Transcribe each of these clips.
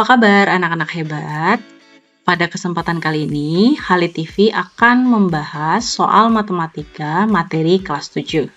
Apa kabar anak-anak hebat? Pada kesempatan kali ini, Hali TV akan membahas soal matematika materi kelas 7.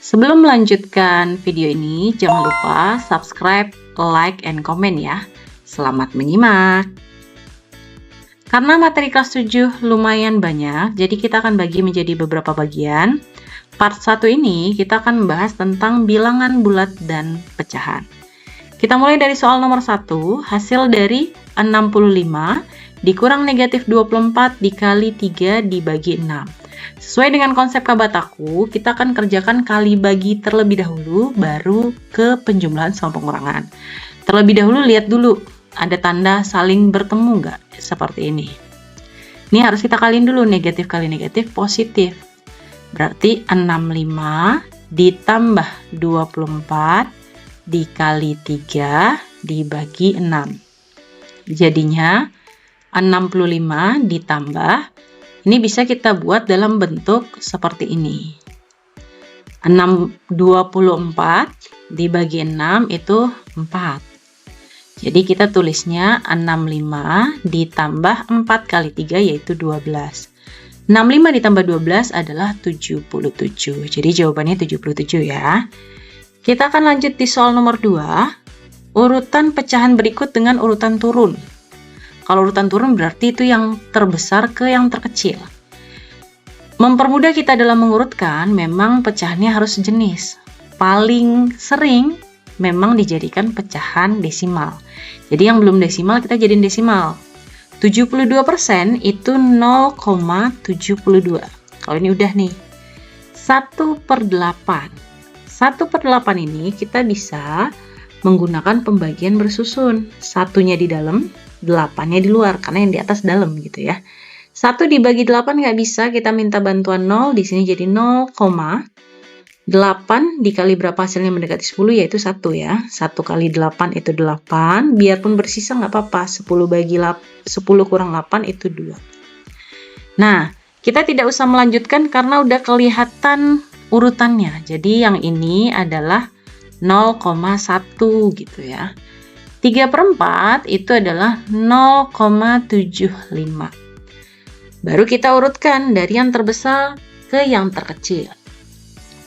Sebelum melanjutkan video ini, jangan lupa subscribe, like, and comment ya. Selamat menyimak! Karena materi kelas 7 lumayan banyak, jadi kita akan bagi menjadi beberapa bagian. Part 1 ini kita akan membahas tentang bilangan bulat dan pecahan. Kita mulai dari soal nomor 1, hasil dari 65 dikurang negatif 24 dikali 3 dibagi 6. Sesuai dengan konsep kabataku, kita akan kerjakan kali bagi terlebih dahulu, baru ke penjumlahan sama pengurangan. Terlebih dahulu lihat dulu, ada tanda saling bertemu nggak? Seperti ini. Ini harus kita kaliin dulu, negatif kali negatif positif. Berarti 65 ditambah 24 dikali 3 dibagi 6. Jadinya 65 ditambah, ini bisa kita buat dalam bentuk seperti ini. 24 dibagi 6 itu 4. Jadi kita tulisnya 65 ditambah 4 kali 3 yaitu 12. 65 ditambah 12 adalah 77. Jadi jawabannya 77 ya. Kita akan lanjut di soal nomor 2, urutan pecahan berikut dengan urutan turun. Kalau urutan turun berarti itu yang terbesar ke yang terkecil. Mempermudah kita dalam mengurutkan, memang pecahannya harus sejenis. Paling sering memang dijadikan pecahan desimal. Jadi yang belum desimal kita jadiin desimal. 72% itu 0,72. Kalau ini udah nih. 1/8. 1/8 ini kita bisa menggunakan pembagian bersusun. Satunya di dalam, 8-nya di luar, karena yang di atas dalam gitu ya. 1 dibagi 8 nggak bisa, kita minta bantuan 0, di sini jadi 0,8 dikali berapa hasilnya mendekati 10, yaitu 1 ya. 1 kali 8 itu 8, biarpun bersisa nggak apa-apa, 10 kurang 8 itu 2. Nah, kita tidak usah melanjutkan karena udah kelihatan urutannya. Jadi yang ini adalah 0,1 gitu ya. 3/4 itu adalah 0,75. Baru kita urutkan dari yang terbesar ke yang terkecil.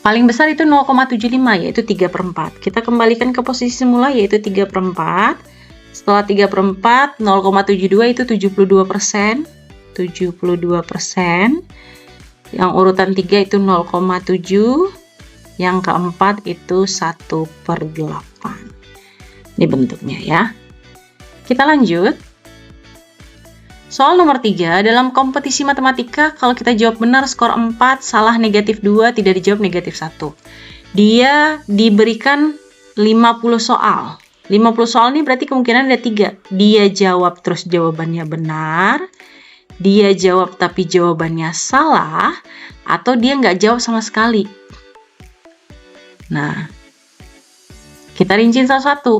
Paling besar itu 0,75 yaitu 3/4. Kita kembalikan ke posisi semula yaitu 3/4. Setelah 3/4, 0,72 itu 72%. 72%. Yang urutan 3 itu 0,7. Yang keempat itu 1/8. Ini bentuknya ya. Kita lanjut. Soal nomor 3, dalam kompetisi matematika, kalau kita jawab benar skor 4, salah negatif 2, tidak dijawab negatif 1. Dia diberikan 50 soal. 50 soal ini berarti kemungkinan ada 3. Dia jawab terus jawabannya benar, dia jawab tapi jawabannya salah, atau dia nggak jawab sama sekali. Nah, kita rinciin satu-satu.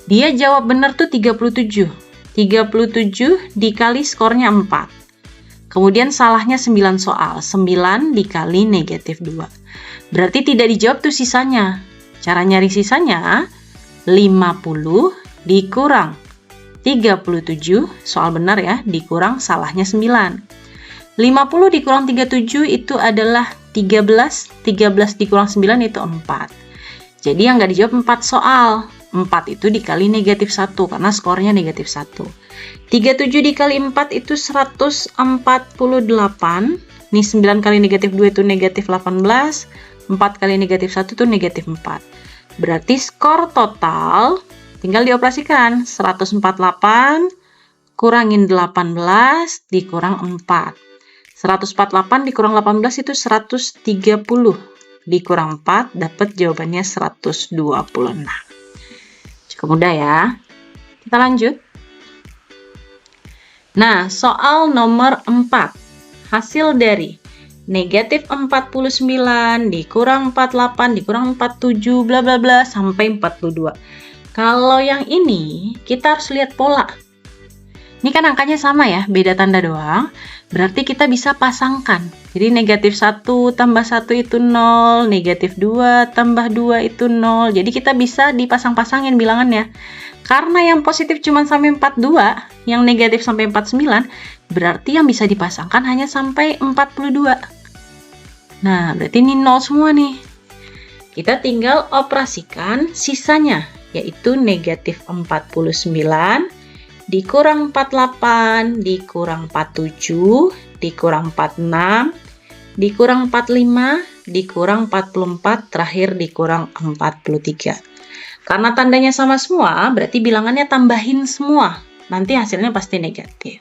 Dia jawab benar tuh 37. 37 dikali skornya 4. Kemudian salahnya 9 soal. 9 dikali negatif 2. Berarti tidak dijawab tuh sisanya. Cara nyari sisanya, 50 dikurang 37, soal benar ya, dikurang salahnya 9. 50 dikurang 37 itu adalah 13. 13 dikurang 9 itu 4. Jadi yang nggak dijawab 4 soal. 4 itu dikali negatif 1 karena skornya negatif 1. 37 dikali 4 itu 148. Nih 9 kali negatif 2 itu negatif 18. 4 kali negatif 1 itu negatif 4. Berarti skor total tinggal dioperasikan. 148 kurangin 18 dikurang 4. 148 dikurang 18 itu 130. Dikurang 4 dapat jawabannya 126. Cukup mudah ya. Kita lanjut. Nah, soal nomor 4. Hasil dari negatif 49 dikurang 48 dikurang 47 bla bla bla sampai 42. Kalau yang ini kita harus lihat pola. Ini kan angkanya sama ya, beda tanda doang. Berarti kita bisa pasangkan. Jadi negatif 1 tambah 1 itu 0, negatif 2 tambah 2 itu 0. Jadi kita bisa dipasang-pasangin bilangannya. Karena yang positif cuma sampai 42, yang negatif sampai 49, berarti yang bisa dipasangkan hanya sampai 42. Nah, berarti ini 0 semua nih. Kita tinggal operasikan sisanya, yaitu negatif 49 dikurang 48, dikurang 47, dikurang 46, dikurang 45, dikurang 44, terakhir dikurang 43. Karena tandanya sama semua, berarti bilangannya tambahin semua. Nanti hasilnya pasti negatif.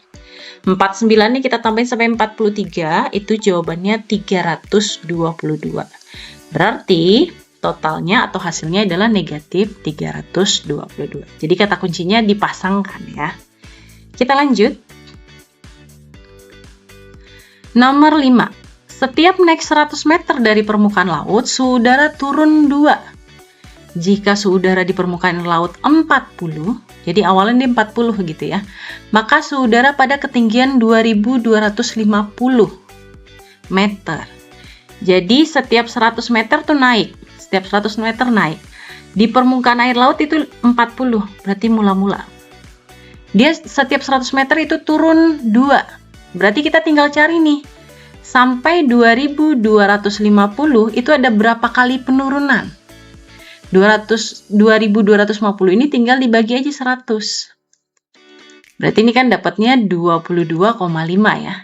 49 ini kita tambahin sampai 43, itu jawabannya 322. Berarti totalnya atau hasilnya adalah negatif 322. Jadi kata kuncinya dipasangkan ya. Kita lanjut. Nomor 5. Setiap naik 100 meter dari permukaan laut, suhu udara turun 2. Jika suhu udara di permukaan laut 40, jadi awalnya di 40 gitu ya, maka suhu udara pada ketinggian 2250 meter. Jadi setiap 100 meter tuh naik. Setiap 100 meter naik. Di permukaan air laut itu 40, berarti mula-mula. Dia setiap 100 meter itu turun 2. Berarti kita tinggal cari nih. Sampai 2250 itu ada berapa kali penurunan? 2250 ini tinggal dibagi aja 100. Berarti ini kan dapatnya 22,5 ya.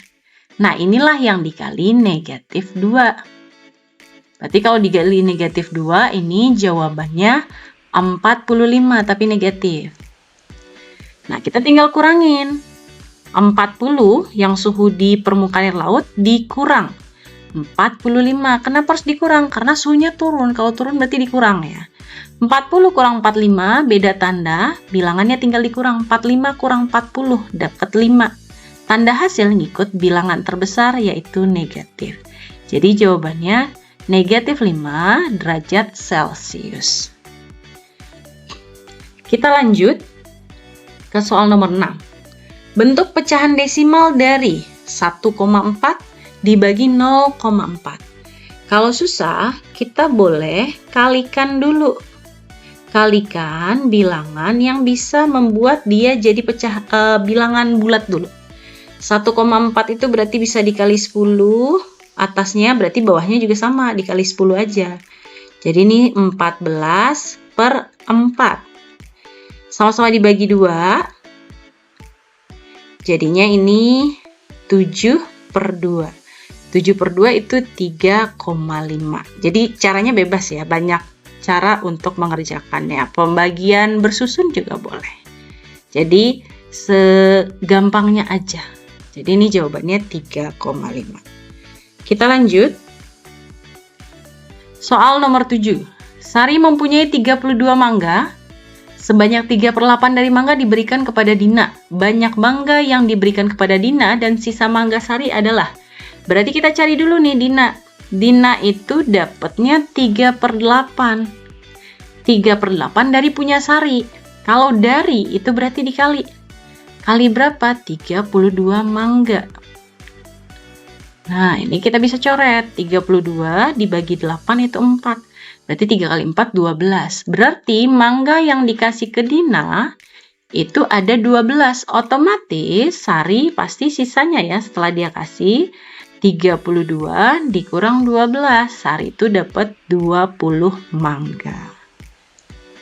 Nah, inilah yang dikali negatif 2. Berarti kalau dikali negatif 2, ini jawabannya 45, tapi negatif. Nah, kita tinggal kurangin. 40 yang suhu di permukaan air laut dikurang 45. Kenapa harus dikurang? Karena suhunya turun. Kalau turun berarti dikurang ya. 40 kurang 45, beda tanda. Bilangannya tinggal dikurang. 45 kurang 40, dapat 5. Tanda hasil ngikut bilangan terbesar, yaitu negatif. Jadi jawabannya negatif 5 derajat Celcius. Kita lanjut ke soal nomor 6. Bentuk pecahan desimal dari 1,4 dibagi 0,4. Kalau susah, kita boleh kalikan dulu. Kalikan bilangan yang bisa membuat dia jadi bilangan bulat dulu. 1,4 itu berarti bisa dikali 10. Atasnya berarti bawahnya juga sama, dikali 10 aja. Jadi ini 14 per 4. Sama-sama dibagi 2. Jadinya ini 7 per 2. 7 per 2 itu 3,5. Jadi caranya bebas ya, banyak cara untuk mengerjakannya. Pembagian bersusun juga boleh. Jadi segampangnya aja. Jadi ini jawabannya 3,5. Kita lanjut. Soal nomor 7. Sari mempunyai 32 mangga. Sebanyak 3/8 dari mangga diberikan kepada Dina. Banyak mangga yang diberikan kepada Dina dan sisa mangga Sari adalah. Berarti kita cari dulu nih Dina. Dina itu dapatnya 3/8. 3/8 dari punya Sari. Kalau dari itu berarti dikali. Kali berapa? 32 mangga. Nah, ini kita bisa coret. 32 dibagi 8 itu 4. Berarti 3 kali 4, 12. Berarti mangga yang dikasih ke Dina itu ada 12. Otomatis Sari pasti sisanya ya setelah dia kasih 32 dikurang 12. Sari itu dapat 20 mangga.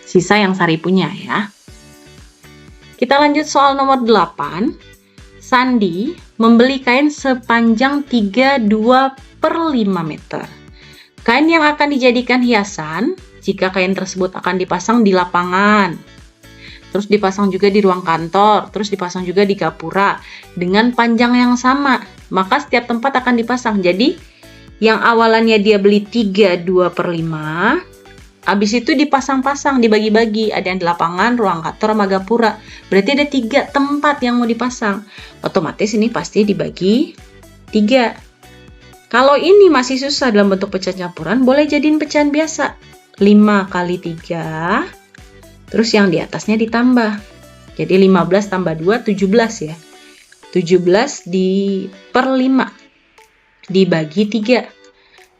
Sisa yang Sari punya ya. Kita lanjut soal nomor 8. Sandi membeli kain sepanjang 32/5 meter. Kain yang akan dijadikan hiasan jika kain tersebut akan dipasang di lapangan. Terus dipasang juga di ruang kantor, terus dipasang juga di gapura dengan panjang yang sama. Maka setiap tempat akan dipasang. Jadi yang awalannya dia beli 32/5, habis itu dipasang-pasang, dibagi-bagi. Ada yang di lapangan, ruang kantor, sama gapura. Berarti ada 3 tempat yang mau dipasang. Otomatis ini pasti dibagi 3. Kalau ini masih susah dalam bentuk pecahan campuran, boleh jadiin pecahan biasa. 5 kali 3, terus yang di atasnya ditambah. Jadi 15 tambah 2, 17 ya. 17 per 5 dibagi 3.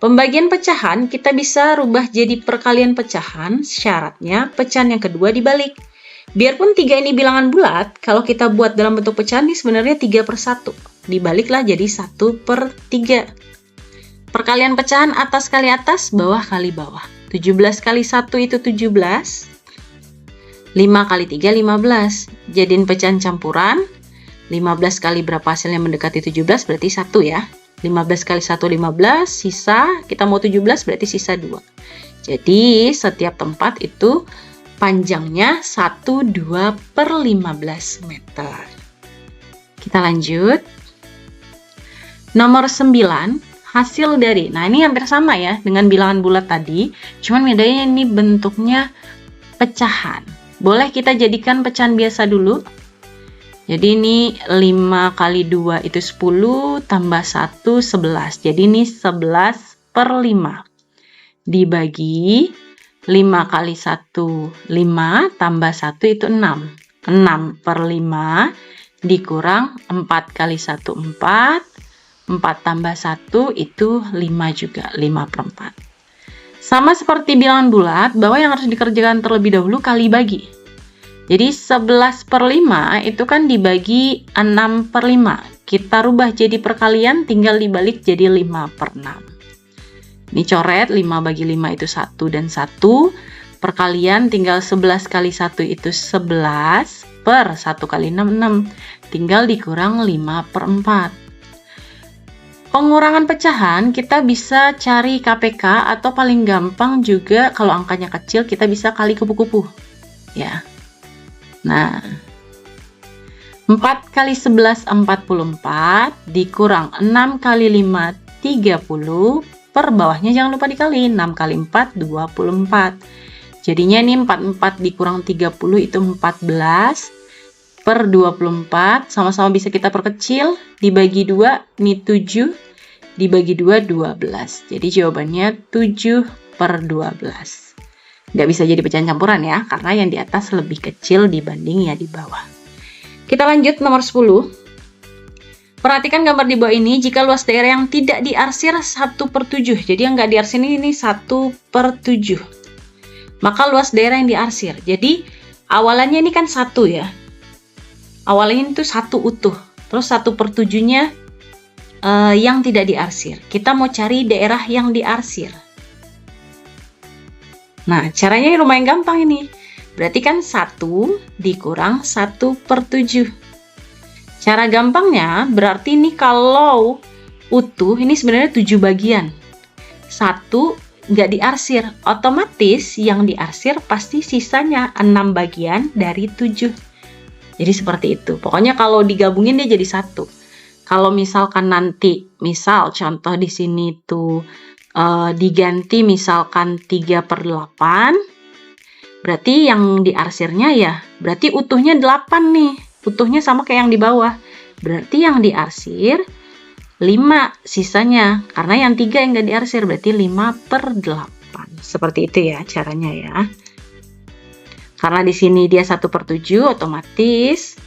Pembagian pecahan kita bisa rubah jadi perkalian pecahan. Syaratnya pecahan yang kedua dibalik. Biarpun 3 ini bilangan bulat, kalau kita buat dalam bentuk pecahan ini sebenarnya 3/1. Dibaliklah jadi 1/3. Perkalian pecahan atas kali atas, bawah kali bawah. 17 kali 1 itu 17. 5 kali 3, 15. Jadiin pecahan campuran. 15 kali berapa hasilnya mendekati 17, berarti 1 ya. 15 kali 1, 15. Sisa, kita mau 17, berarti sisa 2. Jadi, setiap tempat itu panjangnya 12/15 meter. Kita lanjut. Nomor 9, hasil dari. Nah, ini hampir sama ya dengan bilangan bulat tadi, cuman bedanya ini bentuknya pecahan. Boleh kita jadikan pecahan biasa dulu. Jadi ini 5 kali 2 itu 10, tambah 1, 11. Jadi ini 11/5. Dibagi 5 kali 1, 5, tambah 1 itu 6. 6/5 dikurang 4 kali 1, 4. 4 tambah 1 itu 5 juga, 5/4. Sama seperti bilangan bulat, bahwa yang harus dikerjakan terlebih dahulu kali bagi. Jadi 11/5 itu kan dibagi 6/5. Kita rubah jadi perkalian, tinggal dibalik jadi 5/6. Ini coret, 5 bagi 5 itu 1 dan 1. Perkalian tinggal 11 kali 1 itu 11, per 1 kali 6, 6. Tinggal dikurang 5/4. Pengurangan pecahan kita bisa cari KPK atau paling gampang juga kalau angkanya kecil kita bisa kali kupu-kupu. Ya. Nah, 4 kali 11, 44, dikurang 6 kali 5, 30, per bawahnya jangan lupa dikali, 6 kali 4, 24. Jadinya ini 44 dikurang 30 itu 14, per 24, sama-sama bisa kita perkecil, dibagi 2, ini 7, dibagi 2, 12. Jadi jawabannya 7/12. Nggak bisa jadi pecahan campuran ya, karena yang di atas lebih kecil dibanding yang di bawah. Kita lanjut nomor 10. Perhatikan gambar di bawah ini, jika luas daerah yang tidak diarsir 1/7. Jadi yang nggak diarsir ini 1/7. Maka luas daerah yang diarsir. Jadi awalannya ini kan 1 ya. Awalnya itu 1 utuh. Terus 1/7-nya yang tidak diarsir. Kita mau cari daerah yang diarsir. Nah, caranya lumayan gampang ini. Berarti kan 1 dikurang 1/7. Cara gampangnya, berarti ini kalau utuh, ini sebenarnya 7 bagian. 1 nggak diarsir. Otomatis yang diarsir pasti sisanya 6 bagian dari 7. Jadi seperti itu. Pokoknya kalau digabungin dia jadi 1. Kalau misalkan nanti, misal contoh di sini tuh diganti misalkan 3/8, berarti yang diarsirnya ya, berarti utuhnya 8 nih. Utuhnya sama kayak yang di bawah. Berarti yang diarsir 5 sisanya. Karena yang 3 yang nggak diarsir, berarti 5/8. Seperti itu ya caranya ya. Karena di sini dia 1/7, otomatis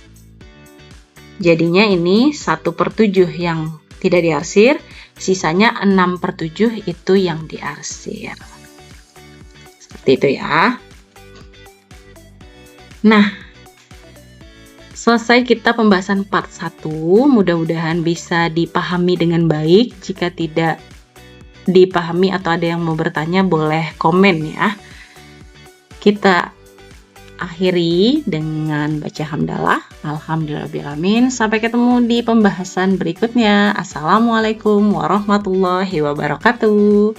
jadinya ini 1/7 yang tidak diarsir, sisanya 6/7 itu yang diarsir. Seperti itu ya. Nah, selesai kita pembahasan part 1. Mudah-mudahan bisa dipahami dengan baik. Jika tidak dipahami atau ada yang mau bertanya, boleh komen ya. Kita akhiri dengan baca hamdalah. Alhamdulillahirrahmanirrahim. Sampai ketemu di pembahasan berikutnya. Assalamualaikum warahmatullahi wabarakatuh.